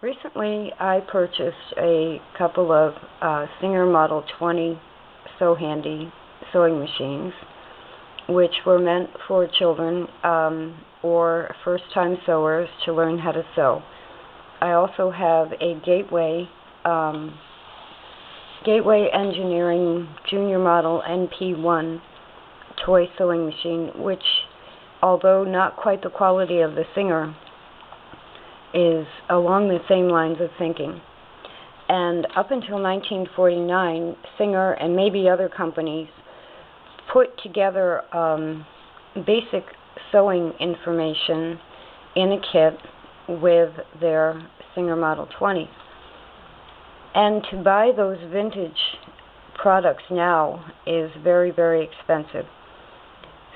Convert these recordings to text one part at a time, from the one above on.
Recently, I purchased a couple of Singer Model 20 Sew Handy sewing machines, which were meant for children or first-time sewers to learn how to sew. I also have a Gateway Engineering Junior Model NP1 toy sewing machine, which, although not quite the quality of the Singer, is along the same lines of thinking. And up until 1949, Singer and maybe other companies put together basic sewing information in a kit with their Singer Model 20s. And to buy those vintage products now is very, very expensive.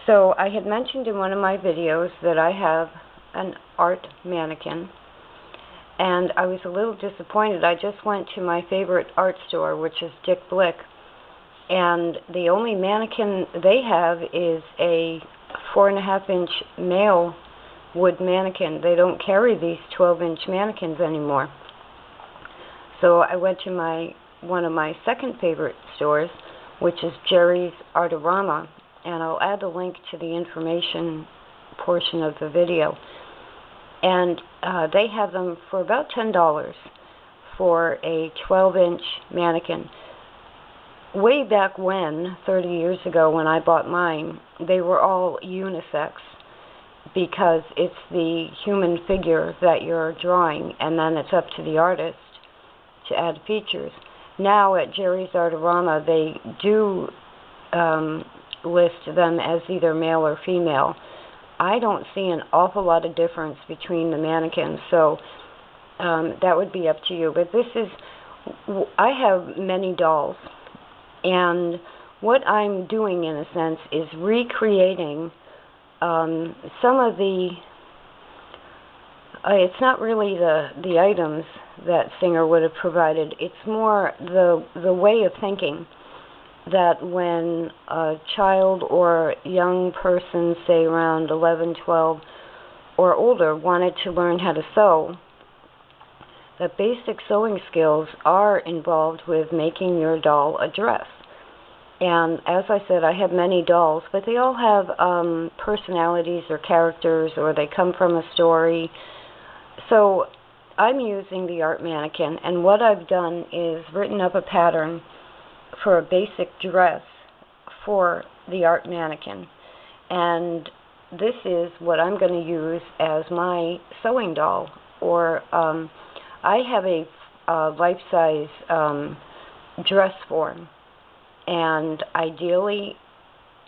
So I had mentioned in one of my videos that I have an art mannequin, and I was a little disappointed. I just went to my favorite art store, which is Dick Blick, and the only mannequin they have is a 4.5-inch male wood mannequin. They don't carry these 12-inch mannequins anymore. So I went to one of my second favorite stores, which is Jerry's Artorama, and I'll add a link to the information portion of the video. And they have them for about $10 for a 12-inch mannequin. Way back when, 30 years ago when I bought mine, they were all unisex because it's the human figure that you're drawing, and then it's up to the artist to add features. Now at Jerry's Artorama, they do list them as either male or female. I don't see an awful lot of difference between the mannequins, so that would be up to you. But I have many dolls, and what I'm doing in a sense is recreating some of the, it's not really the items that Singer would have provided, it's more the way of thinking that when a child or young person, say around 11, 12, or older, wanted to learn how to sew, the basic sewing skills are involved with making your doll a dress. And as I said, I have many dolls, but they all have personalities or characters, or they come from a story. So I'm using the art mannequin, and what I've done is written up a pattern for a basic dress for the art mannequin. And this is what I'm going to use as my sewing doll. Or I have a life-size dress form. And ideally,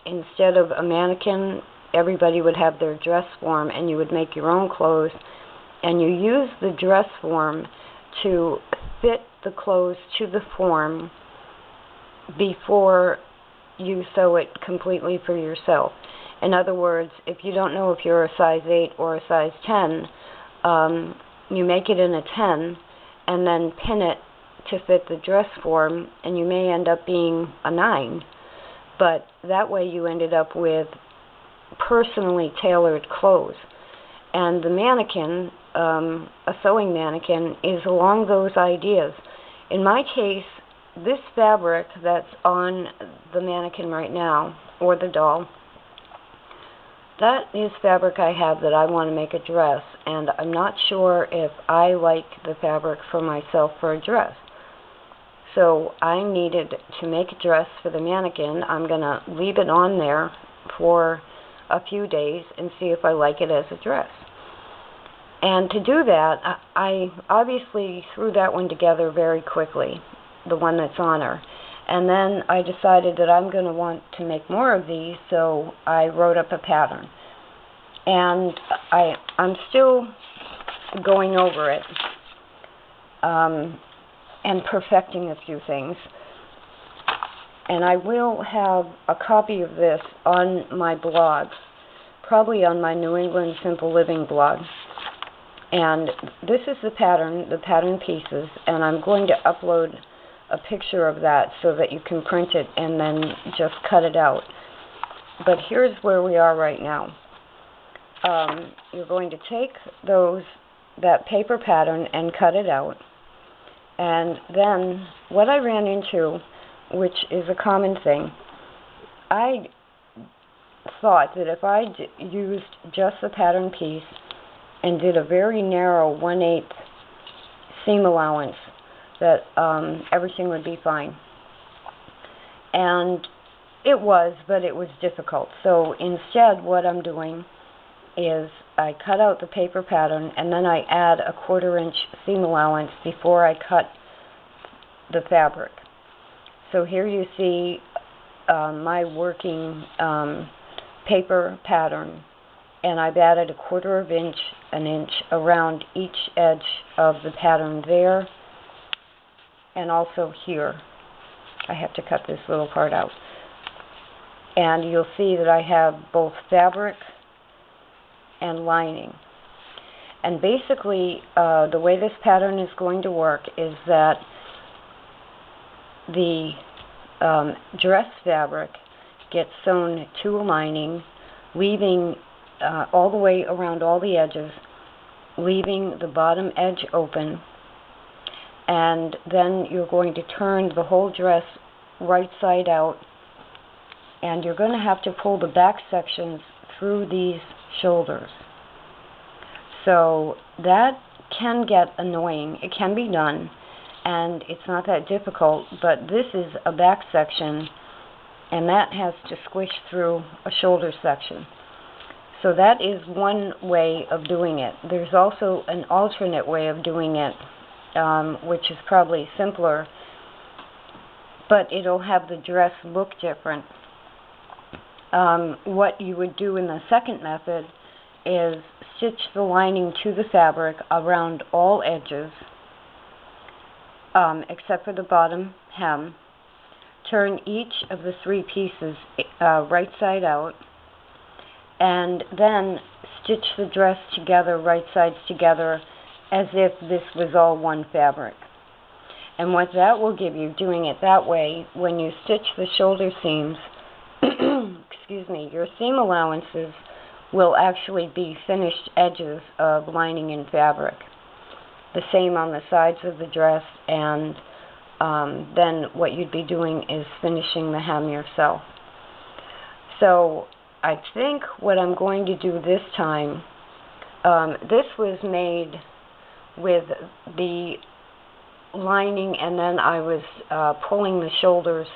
instead of a mannequin, everybody would have their dress form, and you would make your own clothes. And you use the dress form to fit the clothes to the form before you sew it completely for yourself. In other words, if you don't know if you're a size 8 or a size 10, you make it in a 10 and then pin it to fit the dress form, and you may end up being a 9. But that way you ended up with personally tailored clothes. And the mannequin, a sewing mannequin, is along those ideas. In my case, this fabric that's on the mannequin right now, or the doll, that is fabric I have that I want to make a dress, and I'm not sure if I like the fabric for myself for a dress. So I needed to make a dress for the mannequin. I'm going to leave it on there for a few days and see if I like it as a dress. And to do that, I obviously threw that one together very quickly, the one that's on her. And then I decided that I'm going to want to make more of these, so I wrote up a pattern. And I'm still going over it and perfecting a few things. And I will have a copy of this on my blog, probably on my New England Simple Living blog. And this is the pattern pieces, and I'm going to upload a picture of that so that you can print it and then just cut it out. But here's where we are right now. You're going to take those that paper pattern and cut it out. And then what I ran into, which is a common thing, I thought that if I used just the pattern piece and did a very narrow 1/8 seam allowance, that everything would be fine. And it was, but it was difficult. So instead, what I'm doing is I cut out the paper pattern, and then I add a 1/4 inch seam allowance before I cut the fabric. So here you see my working paper pattern, and I've added a 1/4 inch, an inch around each edge of the pattern there, and also here. I have to cut this little part out. And you'll see that I have both fabric and lining. And basically, the way this pattern is going to work is that the dress fabric gets sewn to a lining, leaving all the way around all the edges, leaving the bottom edge open, and then you're going to turn the whole dress right side out, and you're going to have to pull the back sections through these shoulders. So that can get annoying. It can be done, and it's not that difficult, but this is a back section, and that has to squish through a shoulder section. So that is one way of doing it. There's also an alternate way of doing it, which is probably simpler, but it'll have the dress look different. What you would do in the second method is stitch the lining to the fabric around all edges, except for the bottom hem. Turn each of the 3 pieces right side out, and then stitch the dress together, right sides together, as if this was all one fabric. And what that will give you, doing it that way, when you stitch the shoulder seams, excuse me, your seam allowances will actually be finished edges of lining and fabric. The same on the sides of the dress, and then what you'd be doing is finishing the hem yourself. So I think what I'm going to do this time, this was made with the lining, and then I was pulling the shoulders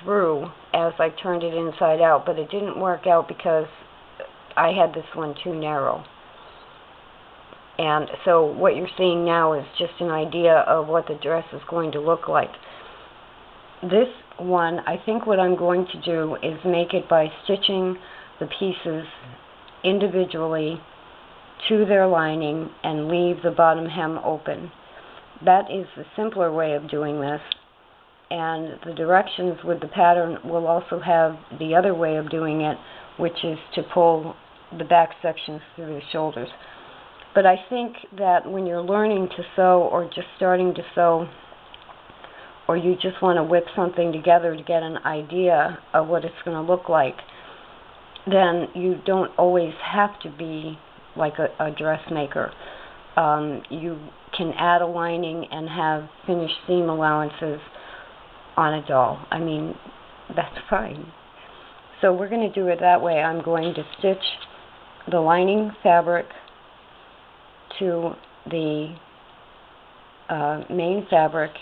through as I turned it inside out, but it didn't work out because I had this one too narrow. And so what you're seeing now is just an idea of what the dress is going to look like. This one, I think what I'm going to do is make it by stitching the pieces individually to their lining and leave the bottom hem open. That is the simpler way of doing this, and the directions with the pattern will also have the other way of doing it, which is to pull the back sections through the shoulders. But I think that when you're learning to sew, or just starting to sew, or you just want to whip something together to get an idea of what it's going to look like, then you don't always have to be like a dressmaker. You can add a lining and have finished seam allowances on a doll. I mean, that's fine. So we're going to do it that way. I'm going to stitch the lining fabric to the main fabric,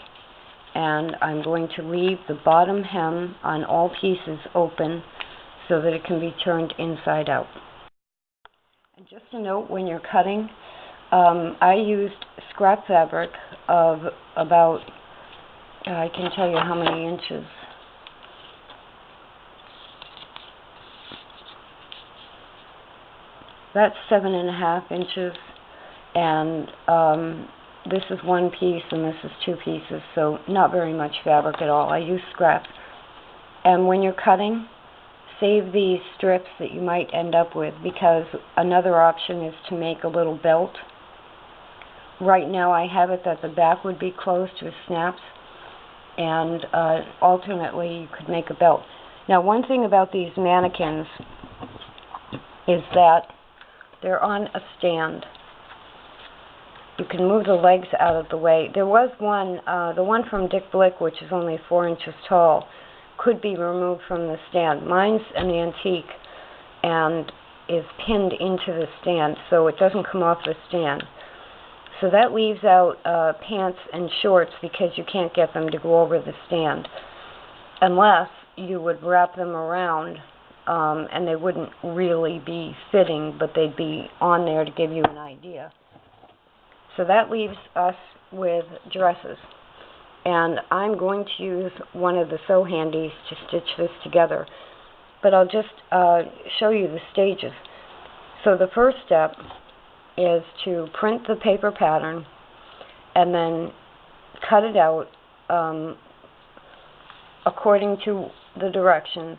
and I'm going to leave the bottom hem on all pieces open so that it can be turned inside out. And just a note, when you're cutting, I used scrap fabric of about, I can tell you how many inches. That's 7.5 inches, and this is one piece and this is 2 pieces, so not very much fabric at all. I use scrap. And when you're cutting, save these strips that you might end up with, because another option is to make a little belt. Right now I have it that the back would be closed with snaps, and alternately you could make a belt. Now, one thing about these mannequins is that they're on a stand, You can move the legs out of the way. There was one, the one from Dick Blick, which is only 4 inches tall, could be removed from the stand. Mine's an antique and is pinned into the stand, so it doesn't come off the stand. So that leaves out pants and shorts because you can't get them to go over the stand, unless you would wrap them around, and they wouldn't really be fitting, but they'd be on there to give you an idea. So that leaves us with dresses. And I'm going to use one of the sew handies to stitch this together. But I'll just show you the stages. So the first step is to print the paper pattern and then cut it out according to the directions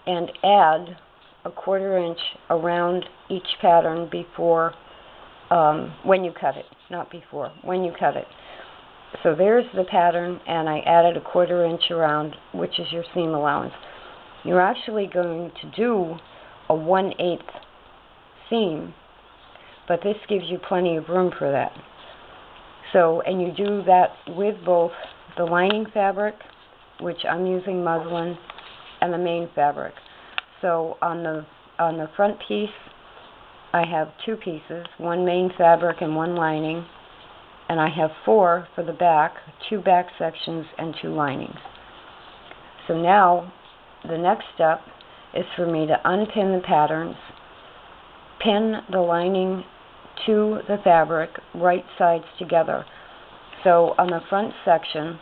and add a 1/4 inch around each pattern before, when you cut it, not before, when you cut it. So there's the pattern, and I added a 1/4 inch around, which is your seam allowance. You're actually going to do a 1/8 seam, but this gives you plenty of room for that. So, and you do that with both the lining fabric, which I'm using muslin, and the main fabric. So on the front piece, I have 2 pieces, 1 main fabric and 1 lining, and I have 4 for the back, 2 back sections and 2 linings. So now the next step is for me to unpin the patterns, pin the lining to the fabric, right sides together. So on the front section,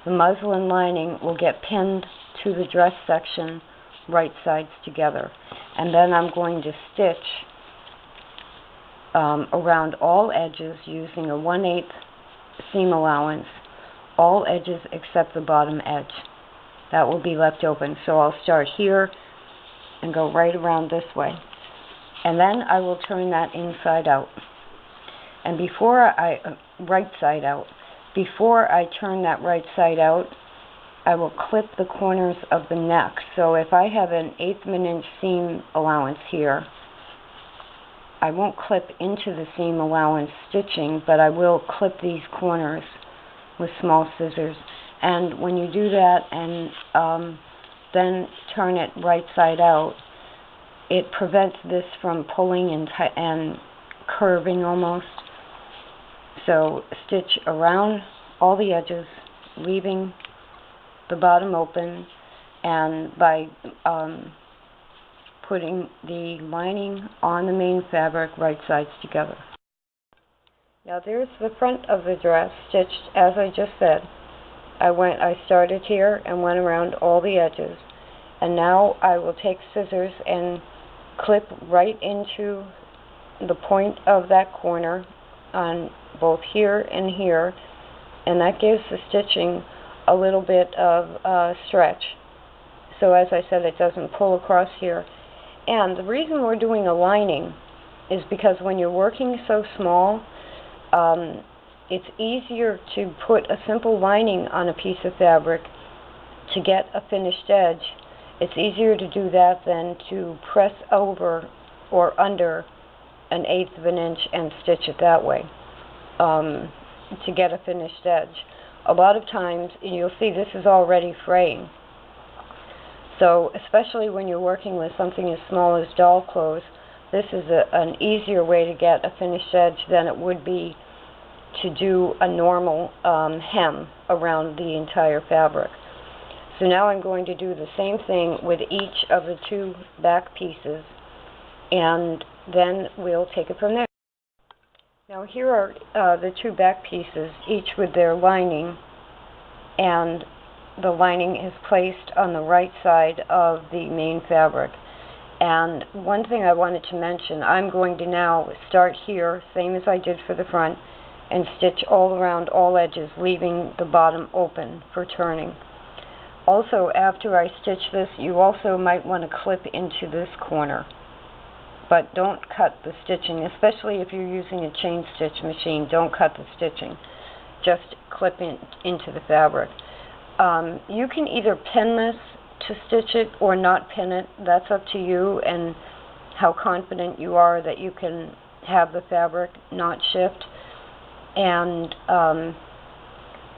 the muslin lining will get pinned to the dress section, right sides together. And then I'm going to stitch around all edges using a 1/8 seam allowance, all edges except the bottom edge. That will be left open. So I'll start here and go right around this way. And then I will turn that inside out. And before I, right side out, before I turn that right side out, I will clip the corners of the neck. So if I have an 1/8 of an inch seam allowance here, I won't clip into the seam allowance stitching, but I will clip these corners with small scissors. And when you do that and then turn it right side out, it prevents this from pulling and curving almost. So stitch around all the edges, leaving the bottom open, and by putting the lining on the main fabric, right sides together. Now there's the front of the dress stitched as I just said. I started here and went around all the edges, and now I will take scissors and clip right into the point of that corner on both here and here, and that gives the stitching a little bit of stretch. So as I said, it doesn't pull across here. And the reason we're doing a lining is because when you're working so small, it's easier to put a simple lining on a piece of fabric to get a finished edge. It's easier to do that than to press over or under an 1/8 of an inch and stitch it that way to get a finished edge. A lot of times, you'll see this is already fraying. So especially when you're working with something as small as doll clothes, this is an easier way to get a finished edge than it would be to do a normal hem around the entire fabric. So now I'm going to do the same thing with each of the 2 back pieces, and then we'll take it from there. Now here are the 2 back pieces, each with their lining, and the lining is placed on the right side of the main fabric. And one thing I wanted to mention, I'm going to now start here, same as I did for the front, and stitch all around all edges, leaving the bottom open for turning. Also, after I stitch this, you also might want to clip into this corner. But don't cut the stitching, especially if you're using a chain stitch machine. Don't cut the stitching. Just clip into the fabric. You can either pin this to stitch it or not pin it. That's up to you and how confident you are that you can have the fabric not shift. And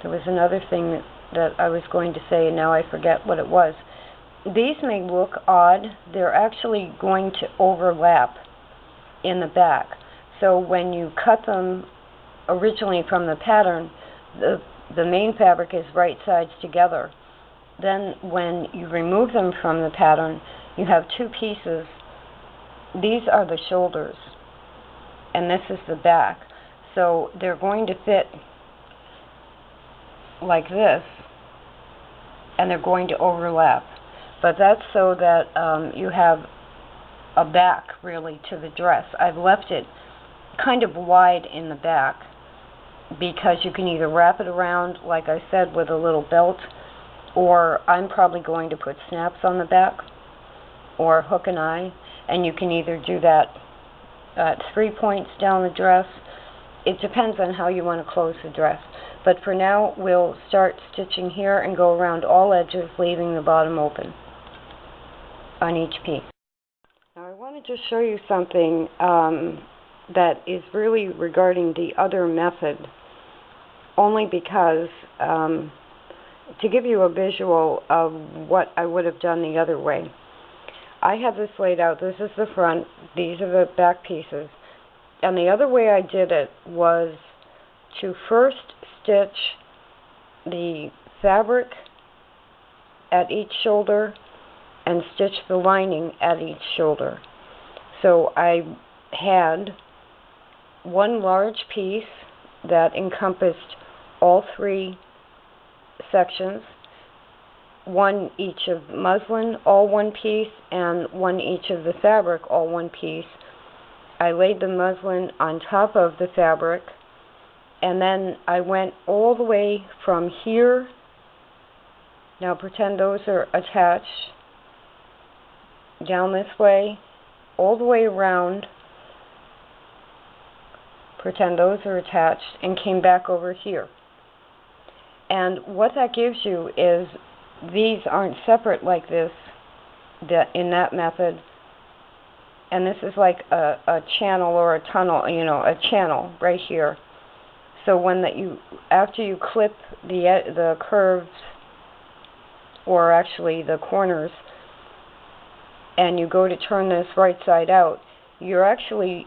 there was another thing that I was going to say, and now I forget what it was. These may look odd. They're actually going to overlap in the back. So when you cut them originally from the pattern, the main fabric is right sides together. Then when you remove them from the pattern, you have two pieces. These are the shoulders, and this is the back. So they're going to fit like this, and they're going to overlap. But that's so that you have a back, really, to the dress. I've left it kind of wide in the back because you can either wrap it around, like I said, with a little belt, or I'm probably going to put snaps on the back, or hook and eye, and you can either do that at 3 points down the dress. It depends on how you want to close the dress. But for now, we'll start stitching here and go around all edges, leaving the bottom open on each piece. Now I wanted to show you something that is really regarding the other method, only because to give you a visual of what I would have done the other way. I have this laid out. This is the front. These are the back pieces. And the other way I did it was to first stitch the fabric at each shoulder and stitch the lining at each shoulder. So I had one large piece that encompassed all three sections, one each of muslin, all one piece, and one each of the fabric, all one piece. I laid the muslin on top of the fabric, and then I went all the way from here. Now pretend those are attached, down this way, all the way around. Pretend those are attached, and came back over here. And what that gives you is these aren't separate like this in that method. And this is like a channel or a tunnel, you know, a channel right here. So when after you clip the curves, or actually the corners, and you go to turn this right side out, you're actually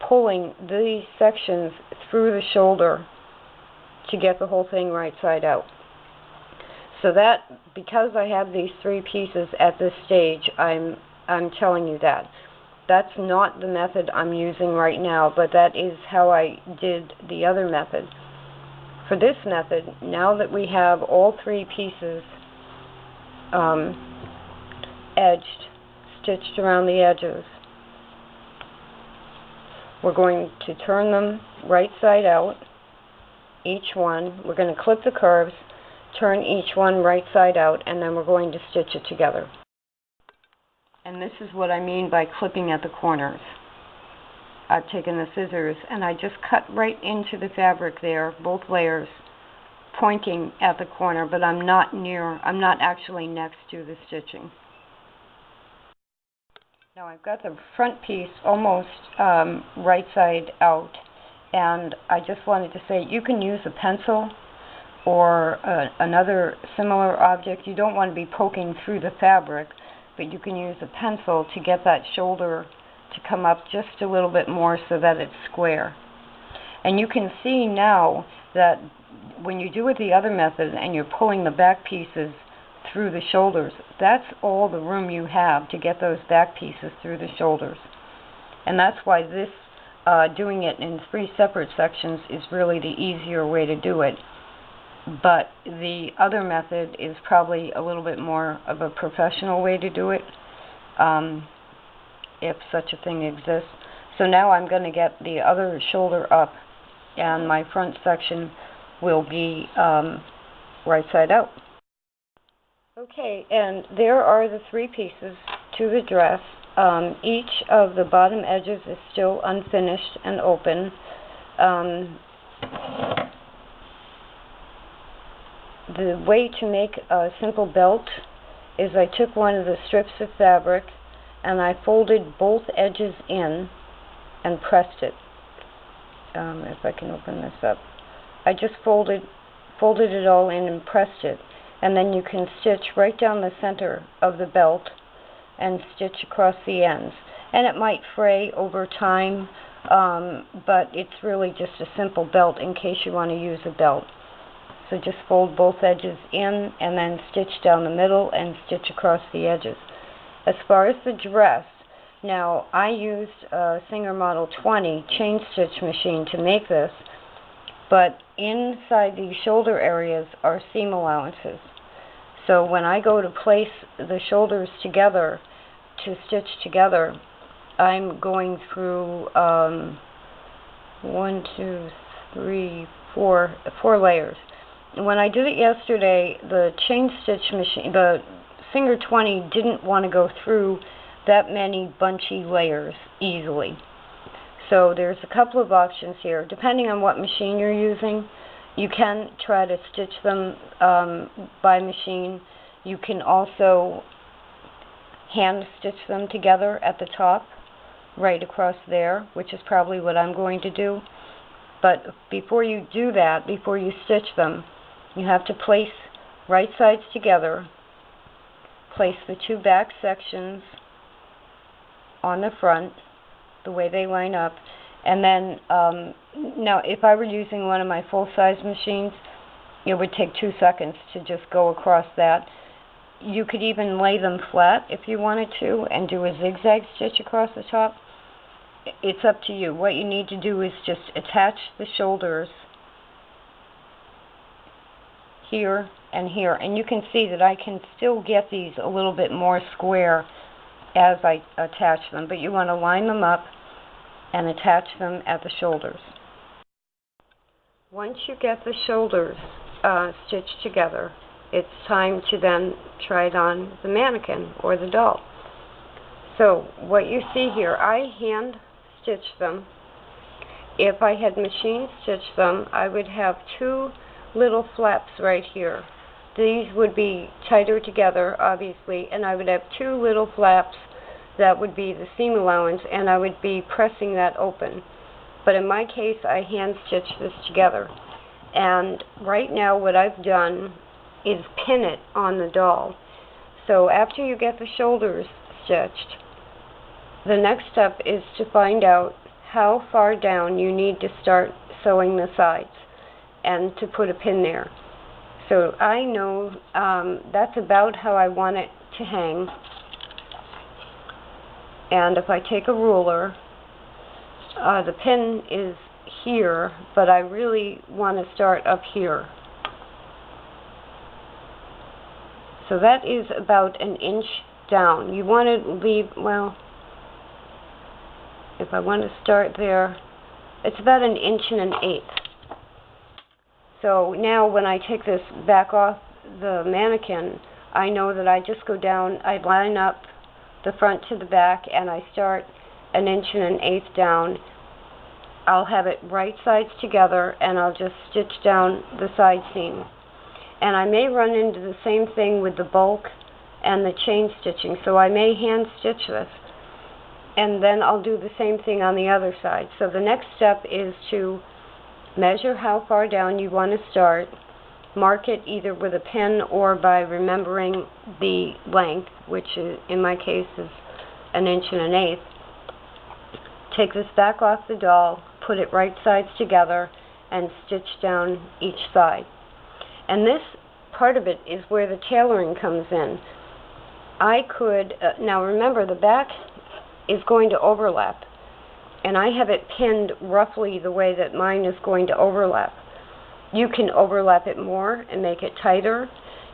pulling these sections through the shoulder to get the whole thing right side out. So that, because I have these three pieces at this stage, I'm telling you that. That's not the method I'm using right now, but that is how I did the other method. For this method, now that we have all three pieces edged, stitched around the edges, we're going to turn them right side out, each one. We're going to clip the curves, turn each one right side out, and then we're going to stitch it together. And this is what I mean by clipping at the corners. I've taken the scissors and I just cut right into the fabric there, both layers, pointing at the corner, but I'm not actually next to the stitching. Now I've got the front piece almost right side out, and I just wanted to say you can use a pencil or another similar object. You don't want to be poking through the fabric, but you can use a pencil to get that shoulder to come up just a little bit more so that it's square. And you can see now that when you do it the other method and you're pulling the back pieces through the shoulders, that's all the room you have to get those back pieces through the shoulders. And that's why this, doing it in three separate sections is really the easier way to do it. But the other method is probably a little bit more of a professional way to do it, if such a thing exists. So now I'm going to get the other shoulder up, and my front section will be right side out. Okay, and there are the three pieces to the dress. Each of the bottom edges is still unfinished and open. The way to make a simple belt is I took one of the strips of fabric and I folded both edges in and pressed it. if I can open this up. I just folded it all in and pressed it, and then you can stitch right down the center of the belt and stitch across the ends. And it might fray over time, but it's really just a simple belt in case you want to use a belt. So just fold both edges in and then stitch down the middle and stitch across the edges. As far as the dress, now I used a Singer Model 20 chain stitch machine to make this, but inside the shoulder areas are seam allowances. So when I go to place the shoulders together to stitch together, I'm going through 1, 2, 3, 4 layers. And when I did it yesterday, the chain stitch machine, the Singer 20, didn't want to go through that many bunchy layers easily. So there's a couple of options here. Depending on what machine you're using, you can try to stitch them by machine. You can also hand stitch them together at the top, right across there, which is probably what I'm going to do. But before you do that, before you stitch them, you have to place right sides together, place the two back sections on the front, the way they line up, and then, now if I were using one of my full-size machines, it would take 2 seconds to just go across that. You could even lay them flat if you wanted to and do a zigzag stitch across the top. It's up to you. What you need to do is just attach the shoulders here and here, and you can see that I can still get these a little bit more square as I attach them, but you want to line them up and attach them at the shoulders. Once you get the shoulders stitched together, it's time to then try it on the mannequin or the doll. So what you see here, I hand stitched them. If I had machine stitched them, I would have two little flaps right here. These would be tighter together, obviously, and I would have two little flaps that would be the seam allowance, and I would be pressing that open. But in my case, I hand stitched this together. And right now what I've done is pin it on the doll. So after you get the shoulders stitched, the next step is to find out how far down you need to start sewing the sides and to put a pin there. So I know that's about how I want it to hang. And if I take a ruler, the pin is here, but I really want to start up here. So that is about 1 inch down. You want to leave, well, if I want to start there, it's about 1 1/8 inches. So now when I take this back off the mannequin, I know that I just go down, I line up the front to the back, and I start 1 1/8 inches down. I'll have it right sides together, and I'll just stitch down the side seam. And I may run into the same thing with the bulk and the chain stitching, so I may hand stitch this. And then I'll do the same thing on the other side. So the next step is to measure how far down you want to start, mark it either with a pen or by remembering the length, which is, in my case is 1 1/8 inches. Take this back off the doll, put it right sides together, and stitch down each side. And this part of it is where the tailoring comes in. I could, now remember, the back is going to overlap, and I have it pinned roughly the way that mine is going to overlap. You can overlap it more and make it tighter.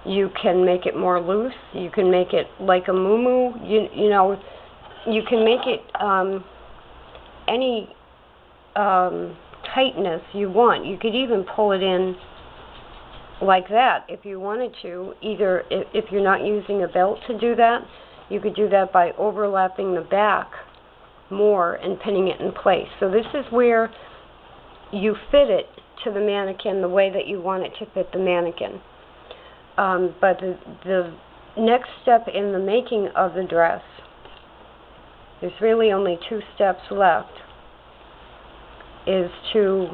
You can make it more loose. You can make it like a muumuu. You know, you can make it any tightness you want. You could even pull it in like that if you wanted to. Either if you're not using a belt to do that, you could do that by overlapping the back more and pinning it in place. So this is where you fit it to the mannequin the way that you want it to fit the mannequin. But the next step in the making of the dress, there's really only 2 steps left. is to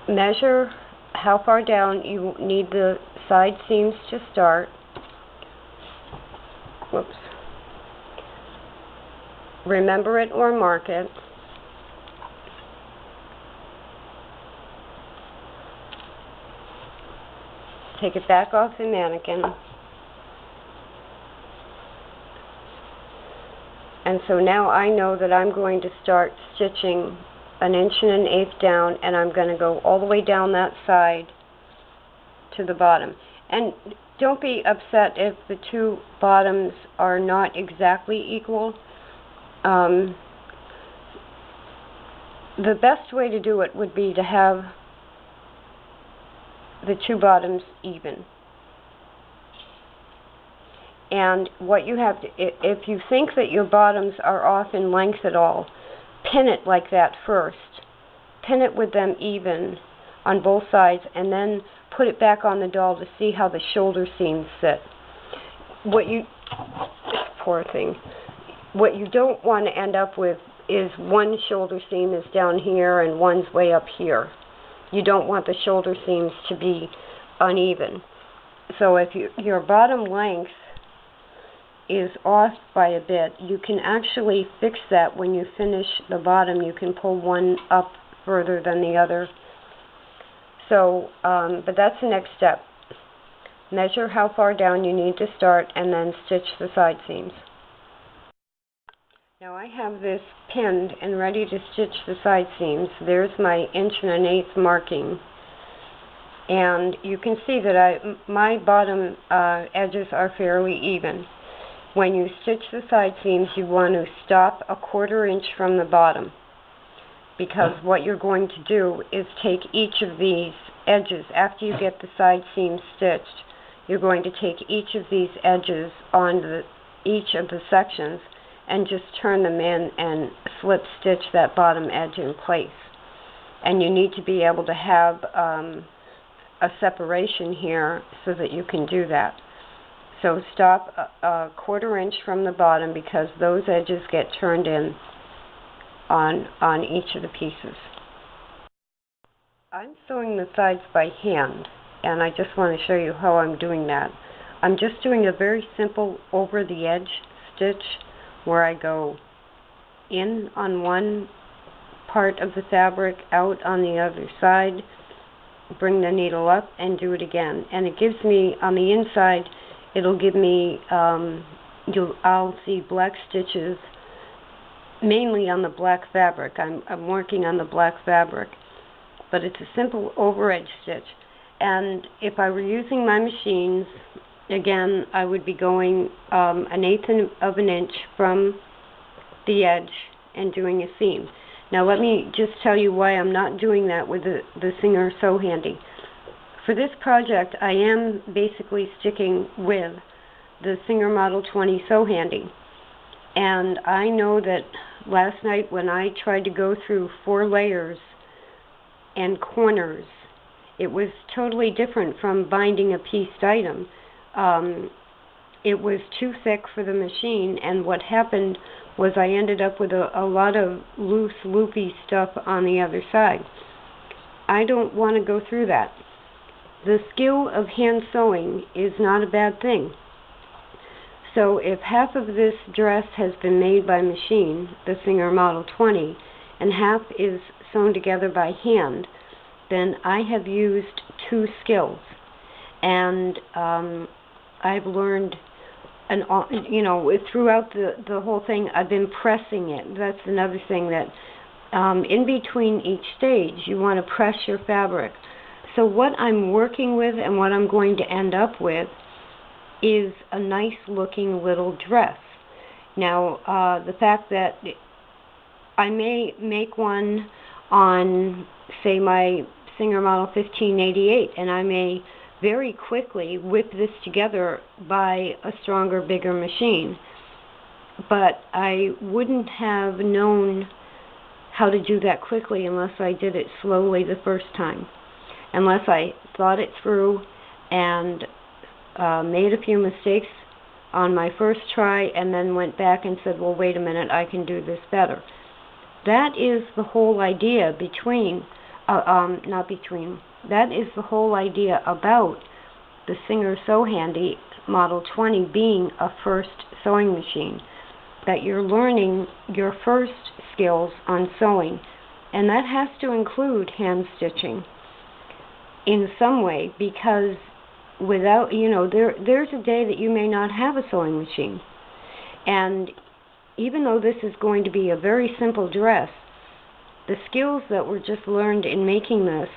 measure how far down you need the side seams to start. Whoops. Remember it or mark it. Take it back off the mannequin. And so now I know that I'm going to start stitching 1 1/8 inch down, and I'm going to go all the way down that side to the bottom. And don't be upset if the two bottoms are not exactly equal. The best way to do it would be to have the two bottoms even. And what you have to, if you think that your bottoms are off in length at all, pin it like that first. Pin it with them even on both sides, and then put it back on the doll to see how the shoulder seams sit. Poor thing. What you don't want to end up with is one shoulder seam is down here and one's way up here. You don't want the shoulder seams to be uneven. So if your bottom length is off by a bit, you can actually fix that when you finish the bottom. You can pull one up further than the other. So, but that's the next step. Measure how far down you need to start and then stitch the side seams. Now I have this pinned and ready to stitch the side seams. There's my 1 1/8 inch marking. And you can see that my bottom edges are fairly even. When you stitch the side seams, you want to stop 1/4 inch from the bottom, because what you're going to do is take each of these edges, after you get the side seams stitched, you're going to take each of these edges on each of the sections and just turn them in and slip stitch that bottom edge in place. And you need to be able to have a separation here so that you can do that. So stop 1/4 inch from the bottom, because those edges get turned in on each of the pieces. I'm sewing the sides by hand, and I just want to show you how I'm doing that. I'm just doing a very simple over the edge stitch where I go in on one part of the fabric, out on the other side, bring the needle up and do it again. And it gives me, on the inside, it'll give me, I'll see black stitches mainly on the black fabric. I'm working on the black fabric, but it's a simple over edge stitch. And if I were using my machines, again, I would be going 1/8 of an inch from the edge and doing a seam. Now let me just tell you why I'm not doing that with the Singer Sew Handy. For this project, I am basically sticking with the Singer Model 20 Sew Handy. And I know that last night when I tried to go through 4 layers and corners, it was totally different from binding a pieced item. It was too thick for the machine, and what happened was I ended up with a lot of loose, loopy stuff on the other side. I don't want to go through that. The skill of hand sewing is not a bad thing. So if half of this dress has been made by machine, the Singer Model 20, and half is sewn together by hand, then I have used 2 skills. And I've learned, throughout the whole thing, I've been pressing it. That's another thing, that in between each stage, you want to press your fabric. So what I'm working with and what I'm going to end up with is a nice looking little dress. Now, the fact that I may make one on, say, my Singer Model 1588, and I may very quickly whip this together by a stronger, bigger machine. But I wouldn't have known how to do that quickly unless I did it slowly the first time. Unless I thought it through and made a few mistakes on my first try and then went back and said, well, wait a minute, I can do this better. that is the whole idea that is the whole idea about the Singer Sew Handy Model 20 being a first sewing machine, that you're learning your first skills on sewing, and that has to include hand stitching in some way, because without, there's a day that you may not have a sewing machine, and even though this is going to be a very simple dress, the skills that were just learned in making this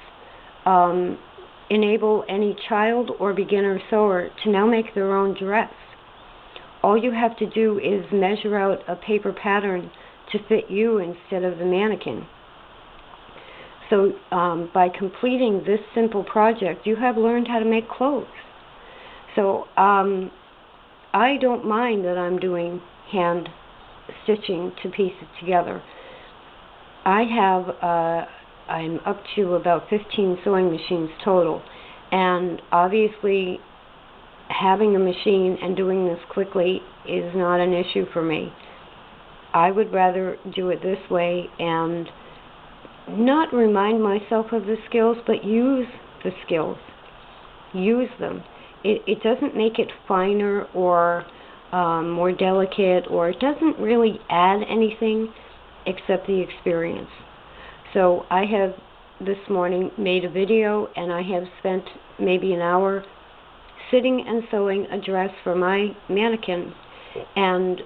enable any child or beginner sewer to now make their own dress. All you have to do is measure out a paper pattern to fit you instead of the mannequin. So by completing this simple project, you have learned how to make clothes. So I don't mind that I'm doing hand stitching to piece it together. I'm up to about 15 sewing machines total, and obviously having a machine and doing this quickly is not an issue for me. I would rather do it this way and not remind myself of the skills, but use the skills. Use them. It doesn't make it finer or more delicate, or it doesn't really add anything except the experience. So I have this morning made a video, and I have spent maybe an hour sitting and sewing a dress for my mannequin, and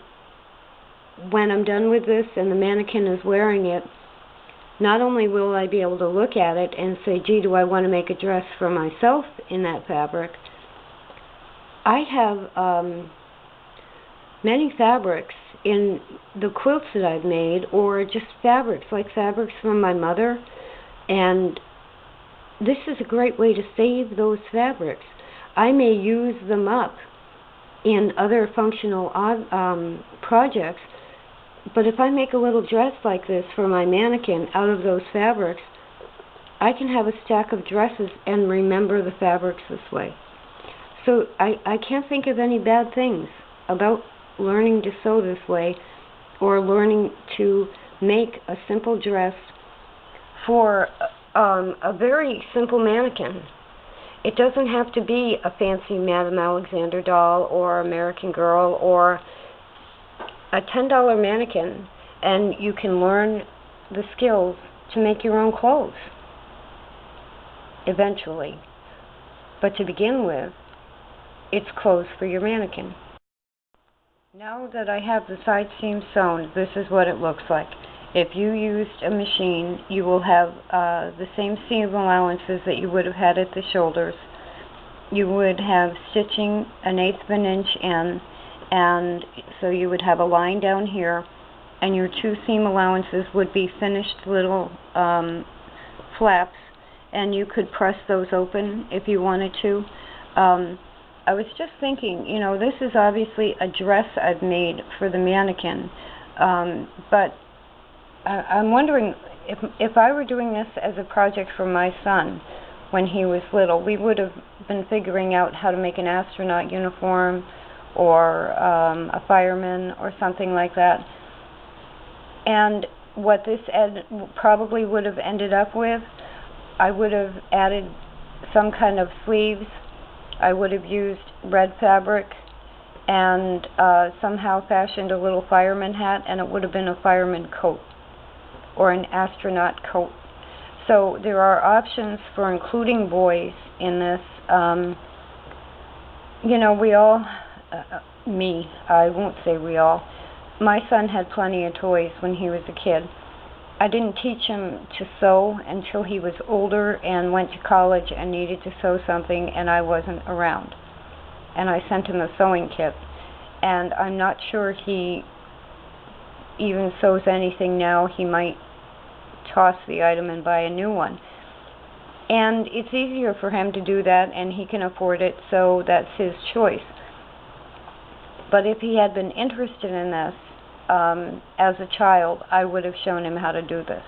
when I'm done with this and the mannequin is wearing it, not only will I be able to look at it and say, gee, do I want to make a dress for myself in that fabric? I have many fabrics in the quilts that I've made, or just fabrics, like fabrics from my mother, and this is a great way to save those fabrics. I may use them up in other functional projects, but if I make a little dress like this for my mannequin out of those fabrics, I can have a stack of dresses and remember the fabrics this way. So I can't think of any bad things about learning to sew this way, or learning to make a simple dress for a very simple mannequin. It doesn't have to be a fancy Madame Alexander doll or American Girl or a $10 mannequin, and you can learn the skills to make your own clothes eventually. But to begin with, it's clothes for your mannequin. Now that I have the side seam sewn, this is what it looks like. If you used a machine, you will have the same seam allowances that you would have had at the shoulders. You would have stitching 1/8 of an inch in, and so you would have a line down here, and your 2 seam allowances would be finished little flaps, and you could press those open if you wanted to. I was just thinking, this is obviously a dress I've made for the mannequin, but I'm wondering if I were doing this as a project for my son when he was little, we would have been figuring out how to make an astronaut uniform or a fireman or something like that. And what this probably would have ended up with, I would have added some kind of sleeves. I would have used red fabric and somehow fashioned a little fireman hat, and it would have been a fireman coat or an astronaut coat. So there are options for including boys in this. We all, I won't say we all, my son had plenty of toys when he was a kid. I didn't teach him to sew until he was older and went to college and needed to sew something, and I wasn't around. And I sent him a sewing kit. And I'm not sure he even sews anything now. He might toss the item and buy a new one. And it's easier for him to do that, and he can afford it, so that's his choice. But if he had been interested in this, as a child, I would have shown him how to do this.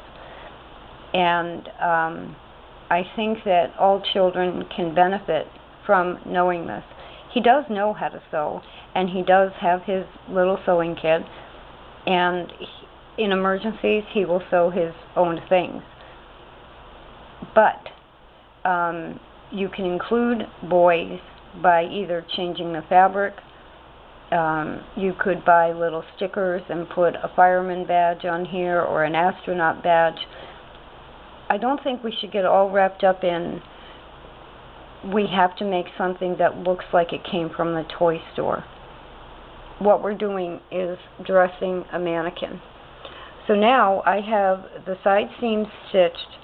And I think that all children can benefit from knowing this. He does know how to sew, and he does have his little sewing kit, and in emergencies, he will sew his own things. But you can include boys by either changing the fabric. You could buy little stickers and put a fireman badge on here or an astronaut badge. I don't think we should get all wrapped up in we have to make something that looks like it came from the toy store. What we're doing is dressing a mannequin. So now I have the side seam stitched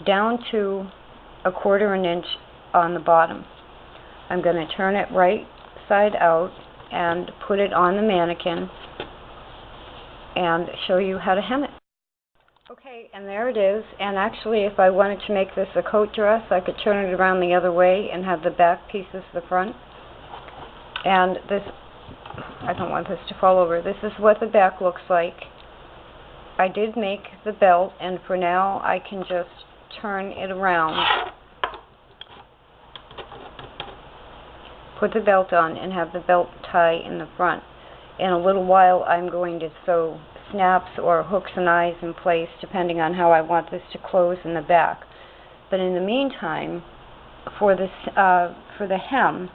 down to 1/4 inch on the bottom. I'm going to turn it right side out and put it on the mannequin and show you how to hem it. Okay, and there it is. And actually, if I wanted to make this a coat dress, I could turn it around the other way and have the back pieces the front. And this, I don't want this to fall over. This is what the back looks like. I did make the belt, and for now I can just turn it around, put the belt on, and have the belt tie in the front. In a little while I'm going to sew snaps or hooks and eyes in place depending on how I want this to close in the back. But in the meantime, for this for the hem,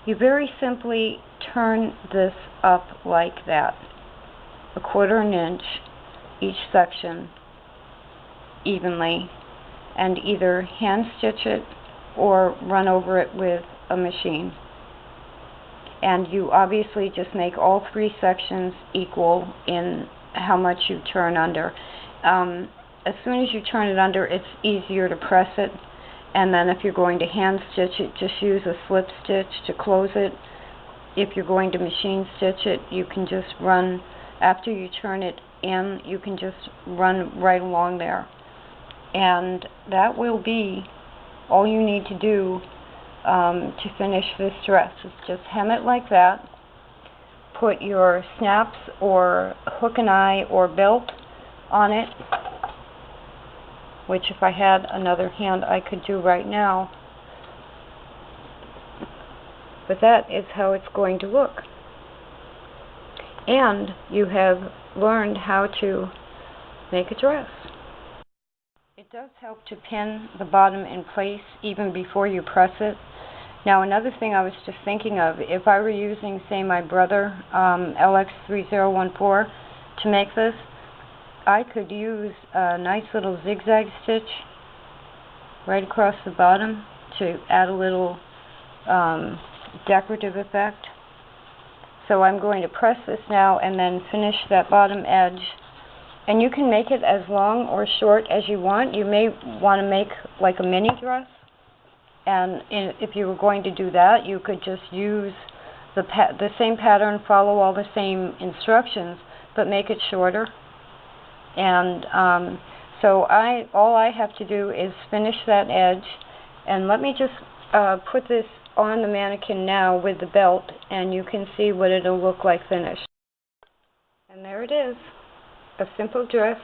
you very simply turn this up like that, 1/4 inch each section evenly, and either hand stitch it or run over it with a machine. And you obviously just make all 3 sections equal in how much you turn under. As soon as you turn it under, it's easier to press it, and then if you're going to hand stitch it, just use a slip stitch to close it. If you're going to machine stitch it, you can just run, after you turn it in, you can just run right along there. And that will be all you need to do to finish this dress. Is just hem it like that, put your snaps or hook and eye or belt on it, which if I had another hand I could do right now. But that is how it's going to look. And you have learned how to make a dress. It does help to pin the bottom in place even before you press it. Now another thing I was just thinking of, if I were using, say, my brother LX3014 to make this, I could use a nice little zigzag stitch right across the bottom to add a little decorative effect. So I'm going to press this now and then finish that bottom edge. And you can make it as long or short as you want. You may want to make like a mini dress. And if you were going to do that, you could just use the same pattern, follow all the same instructions, but make it shorter. And so all I have to do is finish that edge. And let me just put this on the mannequin now with the belt, and you can see what it'll look like finished. And there it is, a simple dress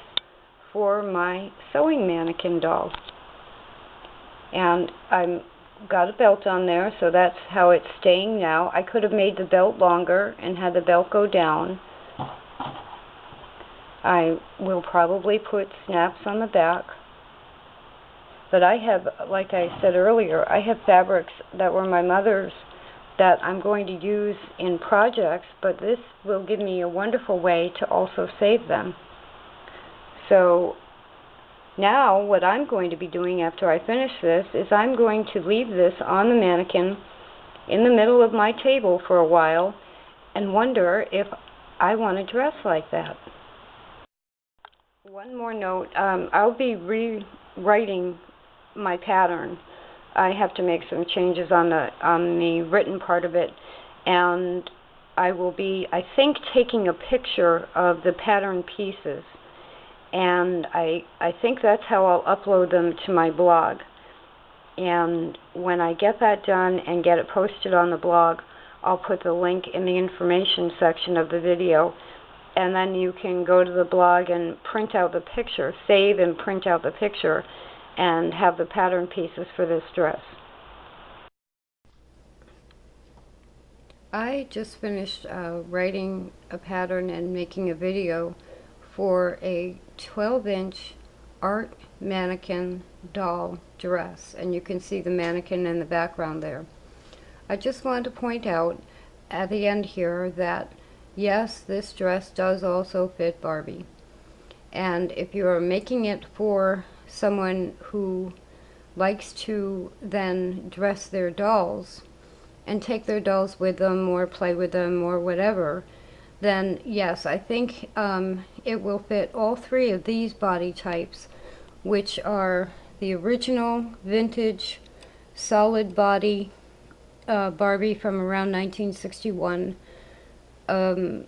for my sewing mannequin doll. And I've got a belt on there, so that's how it's staying now. I could have made the belt longer and had the belt go down. I will probably put snaps on the back. But I have, like I said earlier, I have fabrics that were my mother's that I'm going to use in projects, but this will give me a wonderful way to also save them. So now what I'm going to be doing after I finish this is I'm going to leave this on the mannequin in the middle of my table for a while and wonder if I want to dress like that. One more note, I'll be rewriting my pattern. I have to make some changes on the written part of it, and I will be, I think, taking a picture of the pattern pieces, and I think that's how I'll upload them to my blog. And when I get that done and get it posted on the blog, I'll put the link in the information section of the video, and then you can go to the blog and print out the picture, save and print out the picture, and have the pattern pieces for this dress. I just finished writing a pattern and making a video for a 12-inch art mannequin doll dress, and you can see the mannequin in the background there. I just wanted to point out at the end here that yes, this dress does also fit Barbie. And if you're making it for someone who likes to then dress their dolls and take their dolls with them or play with them or whatever, then yes, I think it will fit all three of these body types, which are the original vintage solid body Barbie from around 1961, a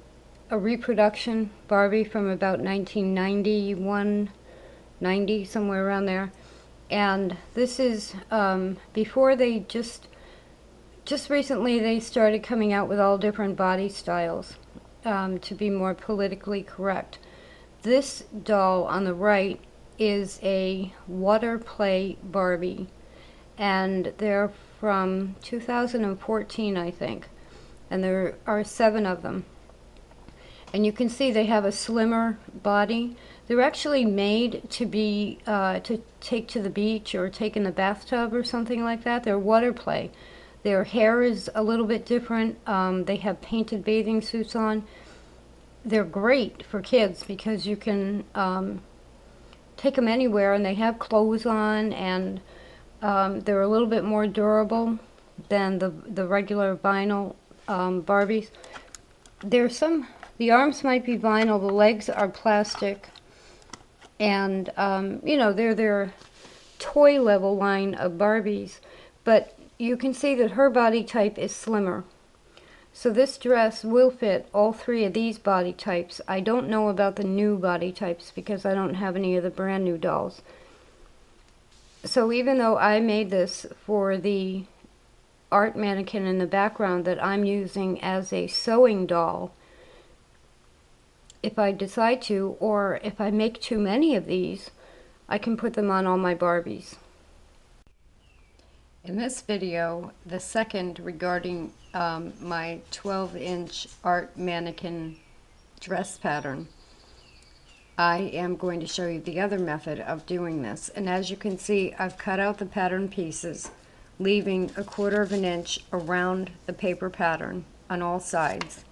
reproduction Barbie from about 1991, 90, somewhere around there. And this is before they just recently they started coming out with all different body styles to be more politically correct. This doll on the right is a water play Barbie, and they're from 2014, I think, and there are 7 of them. And you can see they have a slimmer body. They're actually made to be to take to the beach or take in the bathtub or something like that. They're water play. Their hair is a little bit different. They have painted bathing suits on. They're great for kids because you can take them anywhere, and they have clothes on, and they're a little bit more durable than the regular vinyl Barbies. There's some, the arms might be vinyl, the legs are plastic, and you know, they're their toy level line of Barbies, but you can see that her body type is slimmer. So this dress will fit all 3 of these body types. I don't know about the new body types because I don't have any of the brand new dolls. So even though I made this for the art mannequin in the background that I'm using as a sewing doll, if I decide to, or if I make too many of these, I can put them on all my Barbies. In this video, the second regarding my 12-inch art mannequin dress pattern, I am going to show you the other method of doing this. And as you can see, I've cut out the pattern pieces, leaving 1/4 of an inch around the paper pattern on all sides.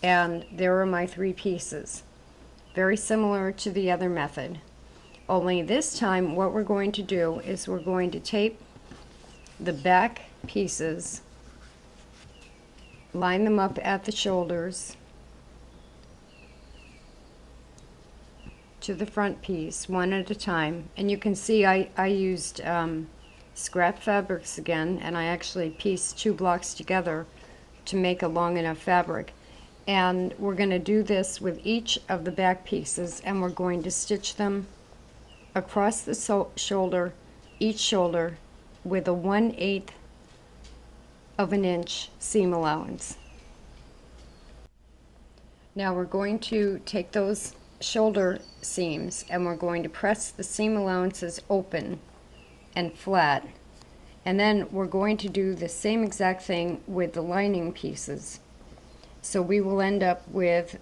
And there are my 3 pieces. Very similar to the other method. Only this time what we're going to do is we're going to tape the back pieces, line them up at the shoulders to the front piece one at a time. And you can see I used scrap fabrics again, and I actually pieced 2 blocks together to make a long enough fabric. And we're going to do this with each of the back pieces, and we're going to stitch them across the shoulder, each shoulder, with a 1/8 of an inch seam allowance. Now we're going to take those shoulder seams and we're going to press the seam allowances open and flat, and then we're going to do the same exact thing with the lining pieces. So we will end up with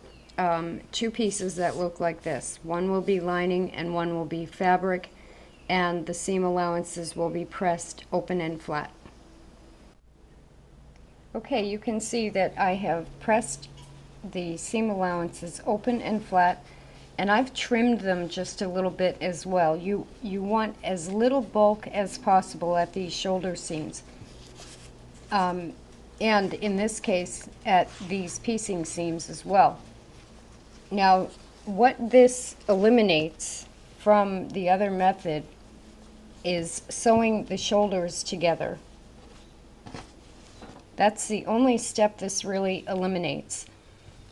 2 pieces that look like this. One will be lining and one will be fabric, and the seam allowances will be pressed open and flat. Okay, you can see that I have pressed the seam allowances open and flat, and I've trimmed them just a little bit as well. You want as little bulk as possible at these shoulder seams. And in this case, at these piecing seams as well. Now, what this eliminates from the other method is sewing the shoulders together. That's the only step this really eliminates.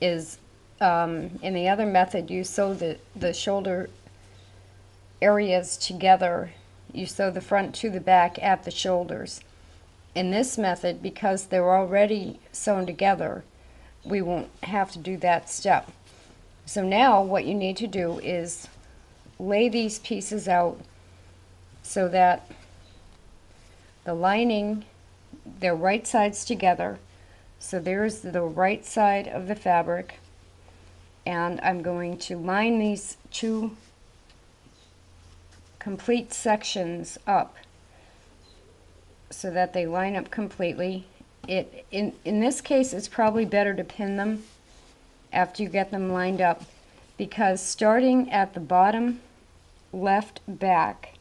Is in the other method, you sew the shoulder areas together. You sew the front to the back at the shoulders. In this method, because they're already sewn together, we won't have to do that step. So now what you need to do is lay these pieces out so that the lining, they're right sides together. So there's the right side of the fabric, and I'm going to line these two complete sections up so that they line up completely. In this case, it's probably better to pin them after you get them lined up, because starting at the bottom left back,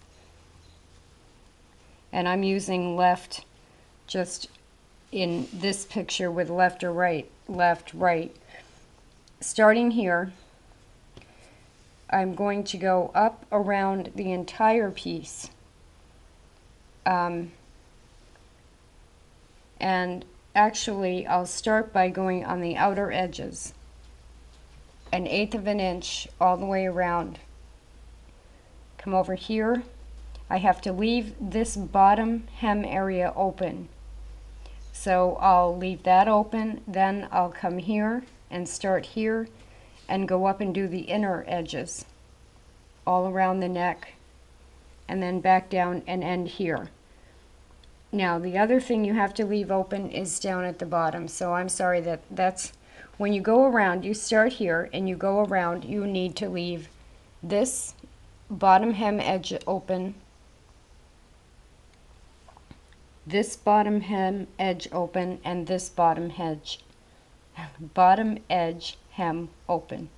and I'm using left just in this picture with left or right, left, right. Starting here, I'm going to go up around the entire piece. And actually, I'll start by going on the outer edges, 1/8 of an inch all the way around. Come over here. I have to leave this bottom hem area open. So I'll leave that open, then I'll come here and start here and go up and do the inner edges all around the neck, and then back down and end here. Now the other thing you have to leave open is down at the bottom. So I'm sorry, that's when you go around, you start here and you go around, you need to leave this bottom hem edge open, this bottom hem edge open, and this bottom edge hem open.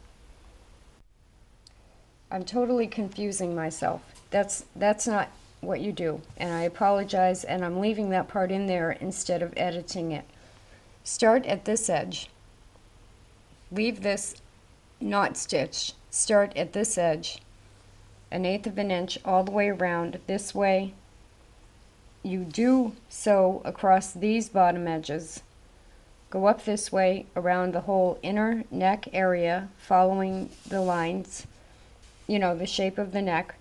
I'm totally confusing myself. That's not what you do, and I apologize, and I'm leaving that part in there instead of editing it. Start at this edge. Leave this not stitched. Start at this edge, 1/8 of an inch all the way around this way. You do sew across these bottom edges. Go up this way around the whole inner neck area, following the lines, you know, the shape of the neck.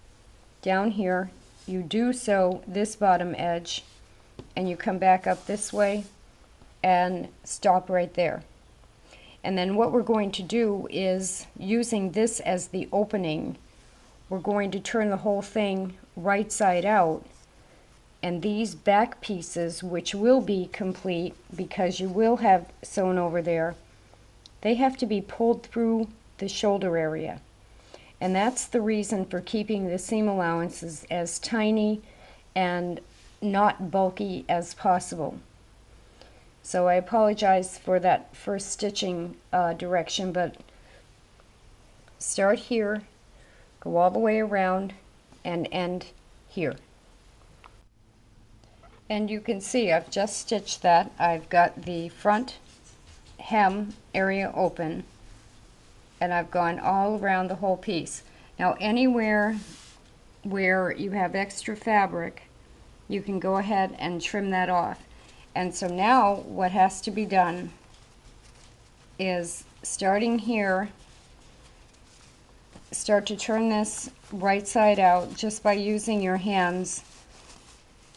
Down here, you do sew this bottom edge, and you come back up this way and stop right there. And then what we're going to do is, using this as the opening, we're going to turn the whole thing right side out. And these back pieces, which will be complete because you will have sewn over there, they have to be pulled through the shoulder area. And that's the reason for keeping the seam allowances as tiny and not bulky as possible. So I apologize for that first stitching direction, but start here, go all the way around, and end here. And you can see I've just stitched that. I've got the front hem area open, and I've gone all around the whole piece. Now anywhere where you have extra fabric, you can go ahead and trim that off. And so now what has to be done is, starting here, start to turn this right side out just by using your hands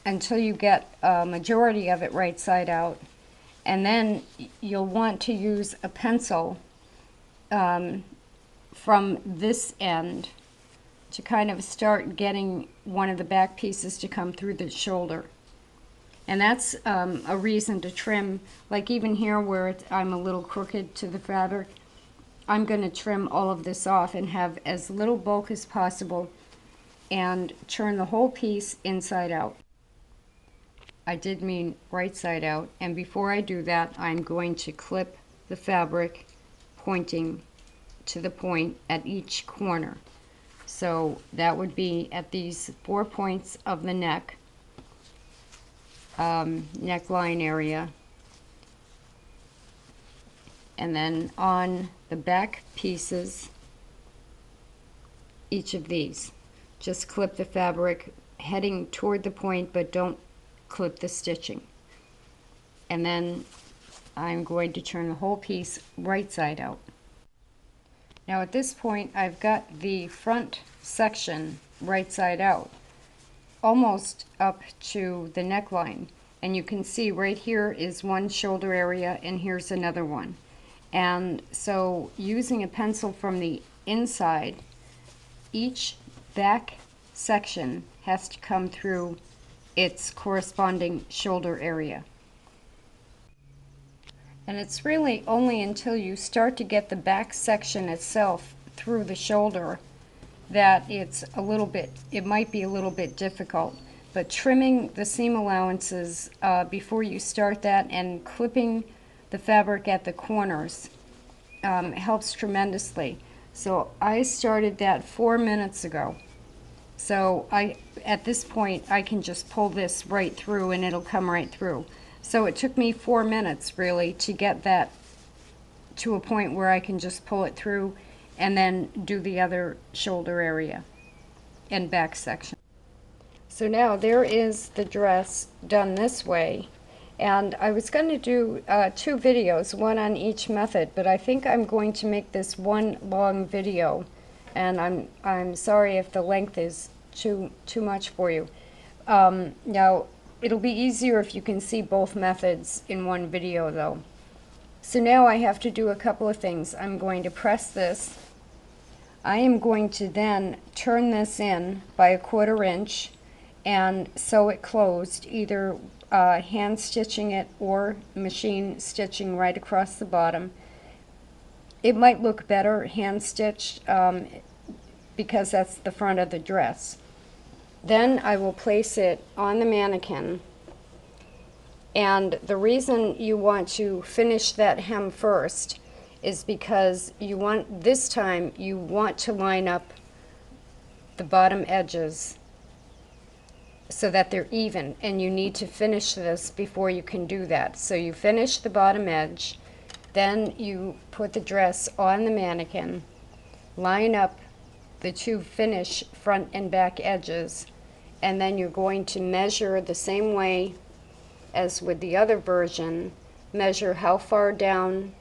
until you get a majority of it right side out. And then you'll want to use a pencil from this end to kind of start getting one of the back pieces to come through the shoulder. And that's a reason to trim, like even here where I'm a little crooked to the fabric, I'm going to trim all of this off and have as little bulk as possible and turn the whole piece inside out. I did mean right side out, and before I do that, I'm going to clip the fabric pointing to the point at each corner. So that would be at these 4 points of the neck, neckline area, and then on the back pieces, each of these. Just clip the fabric heading toward the point, but don't clip the stitching. And then I'm going to turn the whole piece right side out. Now at this point, I've got the front section right side out, almost up to the neckline. And you can see right here is one shoulder area, and here's another one. And so using a pencil from the inside, each back section has to come through its corresponding shoulder area. And it's really only until you start to get the back section itself through the shoulder that it might be a little bit difficult. But trimming the seam allowances before you start that and clipping the fabric at the corners helps tremendously. So I started that 4 minutes ago. So at this point, I can just pull this right through and it'll come right through. So it took me 4 minutes really to get that to a point where I can just pull it through and then do the other shoulder area and back section. So now there is the dress done this way. And I was going to do 2 videos, one on each method, but I think I'm going to make this one long video. And I'm sorry if the length is too much for you. Now, it'll be easier if you can see both methods in one video, though. So now I have to do a couple of things. I'm going to press this. I am going to then turn this in by 1/4 inch and sew it closed, either hand stitching it or machine stitching right across the bottom. It might look better hand stitched because that's the front of the dress. Then I will place it on the mannequin, and the reason you want to finish that hem first is because this time you want to line up the bottom edges so that they're even, and you need to finish this before you can do that. So you finish the bottom edge, then you put the dress on the mannequin, line up the 2 finish front and back edges, and then you're going to measure the same way as with the other version, measure how far down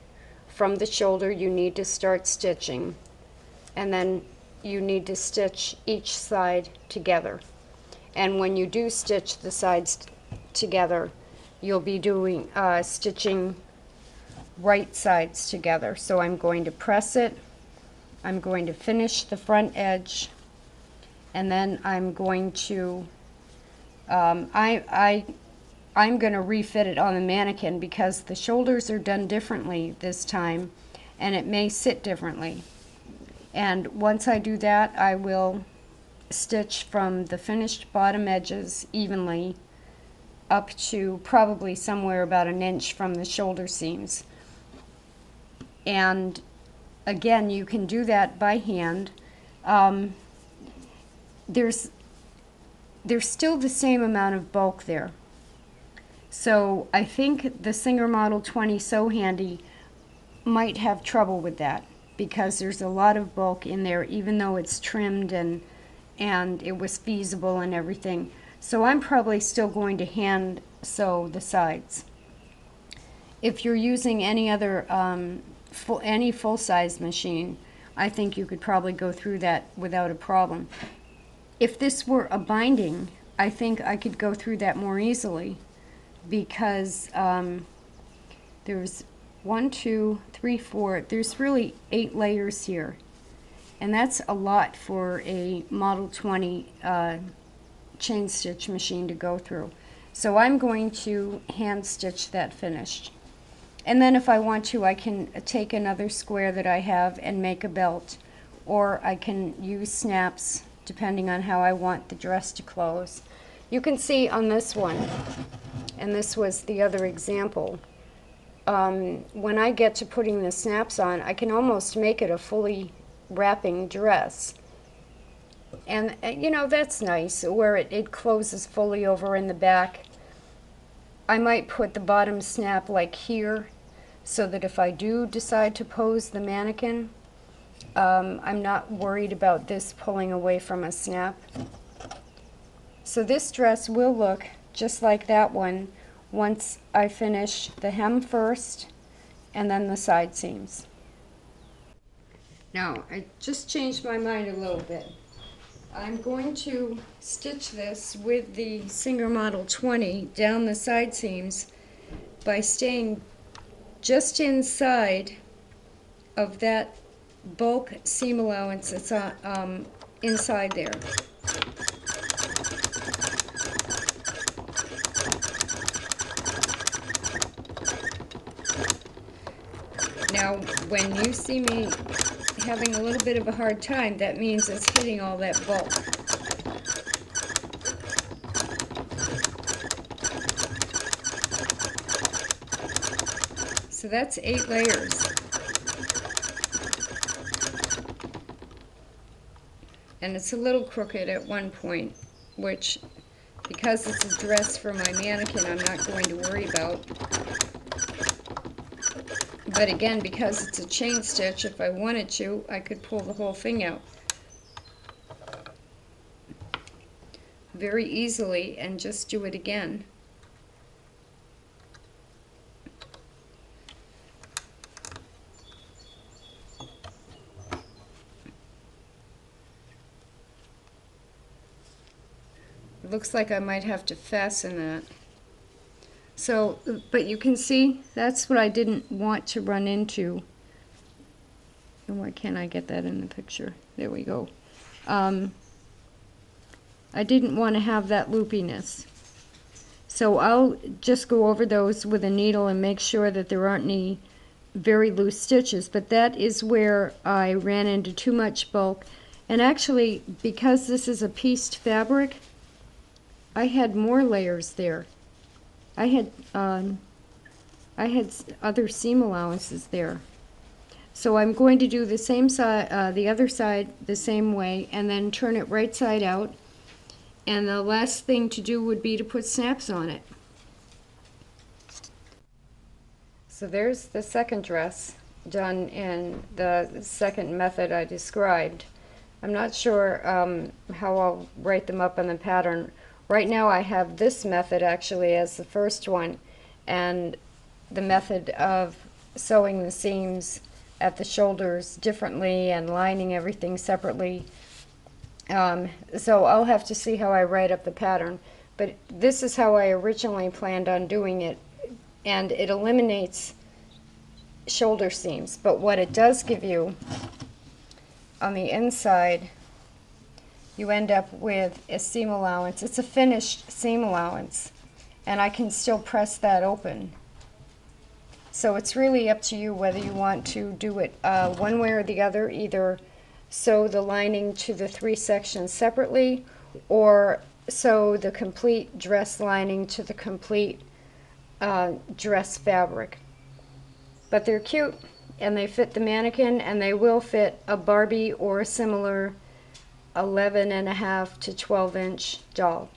from the shoulder you need to start stitching, and then you need to stitch each side together. And when you do stitch the sides together, you'll be doing stitching right sides together. So I'm going to press it, I'm going to finish the front edge, and then I'm going to I'm going to refit it on the mannequin because the shoulders are done differently this time and it may sit differently. And once I do that, I will stitch from the finished bottom edges evenly up to probably somewhere about 1 inch from the shoulder seams. And again, you can do that by hand. There's still the same amount of bulk there. So I think the Singer Model 20 Sew Handy might have trouble with that because there's a lot of bulk in there, even though it's trimmed and it was feasible and everything. So I'm probably still going to hand sew the sides. If you're using any other any full-size machine, I think you could probably go through that without a problem. If this were a binding, I think I could go through that more easily because there's 1, 2, 3, 4, there's really 8 layers here. And that's a lot for a Model 20 chain stitch machine to go through. So I'm going to hand stitch that finished. And then if I want to, I can take another square that I have and make a belt, or I can use snaps depending on how I want the dress to close. You can see on this one, and this was the other example, when I get to putting the snaps on, I can almost make it a fully wrapping dress. And you know, that's nice, where it closes fully over in the back. I might put the bottom snap like here, so that if I do decide to pose the mannequin, I'm not worried about this pulling away from a snap. So this dress will look just like that one once I finish the hem first and then the side seams. Now, I just changed my mind a little bit. I'm going to stitch this with the Singer Model 20 down the side seams by staying just inside of that bulk seam allowance that's inside there. when you see me having a little bit of a hard time, that means it's hitting all that bulk. So that's 8 layers. And it's a little crooked at one point, which, because it's a dress for my mannequin, I'm not going to worry about. But again, because it's a chain stitch, if I wanted to, I could pull the whole thing out very easily and just do it again. It looks like I might have to fasten that. So, but you can see, that's what I didn't want to run into. And why can't I get that in the picture? There we go. I didn't want to have that loopiness. So I'll just go over those with a needle and make sure that there aren't any very loose stitches. But that is where I ran into too much bulk. And actually, because this is a pieced fabric, I had more layers there. I had other seam allowances there. So I'm going to do the same side, the other side the same way, and then turn it right side out. And the last thing to do would be to put snaps on it. So there's the second dress done in the second method I described. I'm not sure how I'll write them up in the pattern. Right now I have this method actually as the first one, and the method of sewing the seams at the shoulders differently and lining everything separately. So I'll have to see how I write up the pattern, but this is how I originally planned on doing it, and it eliminates shoulder seams. But what it does give you on the inside, you end up with a seam allowance. It's a finished seam allowance, and I can still press that open. So it's really up to you whether you want to do it one way or the other, either sew the lining to the 3 sections separately, or sew the complete dress lining to the complete dress fabric. But they're cute, and they fit the mannequin, and they will fit a Barbie or a similar 11.5 to 12-inch doll.